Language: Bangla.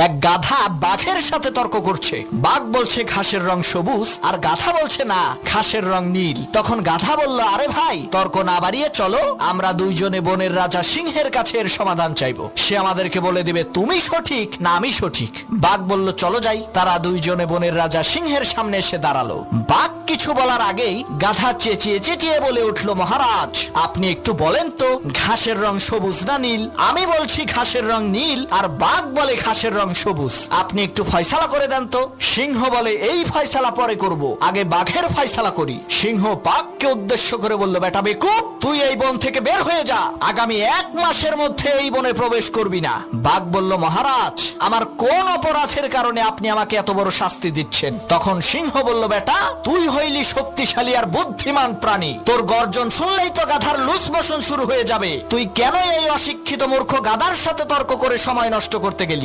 এক গাধা বাঘের সাথে তর্ক করছে। বাঘ বলছে ঘাসের রং সবুজ, আর গাধা বলছে না, ঘাসের রং নীল। তখন গাধা বলল, আরে ভাই, তর্ক না বাড়িয়ে চলো, আমরা দুইজনে বনের রাজা সিংহের কাছে এর সমাধান চাইবো। সে আমাদেরকে বলে দিবে তুমি সঠিক না আমি সঠিক। বাঘ বলল, চলো যাই। তারা দুইজনে বনের রাজা সিংহের সামনে এসে দাঁড়ালো। বাঘ কিছু বলার আগেই গাধা চেঁচিয়ে চেঁচিয়ে বলে উঠলো, মহারাজ, আপনি একটু বলেন তো ঘাসের রং সবুজ না নীল? আমি বলছি ঘাসের রং নীল, আর বাঘ বলে ঘাসের রং সবুজ। আপনি একটু ফয়সালা করে দেন তো। সিংহ বলে, এই ফয়সালা পরে করব, আগে বাঘের ফয়সালা করি। সিংহ বাঘকে উদ্দেশ্য করে বলল, বেটা বেকুব, তুই এই বন থেকে বের হয়ে যা, আগামী 1 মাসের মধ্যে এই বনে প্রবেশ করবি না। বাঘ বলল, মহারাজ, আমার কোন অপরাধের কারণে আপনি আমাকে এত বড় শাস্তি দিচ্ছেন? তখন সিংহ বলল, বেটা, তুই হইলি শক্তিশালী আর বুদ্ধিমান প্রাণী, তোর গর্জন শুনলেই তো গাধার লুস মোশন শুরু হয়ে যাবে। তুই কেন এই অশিক্ষিত মূর্খ গাধার সাথে তর্ক করে সময় নষ্ট করতে গেলি?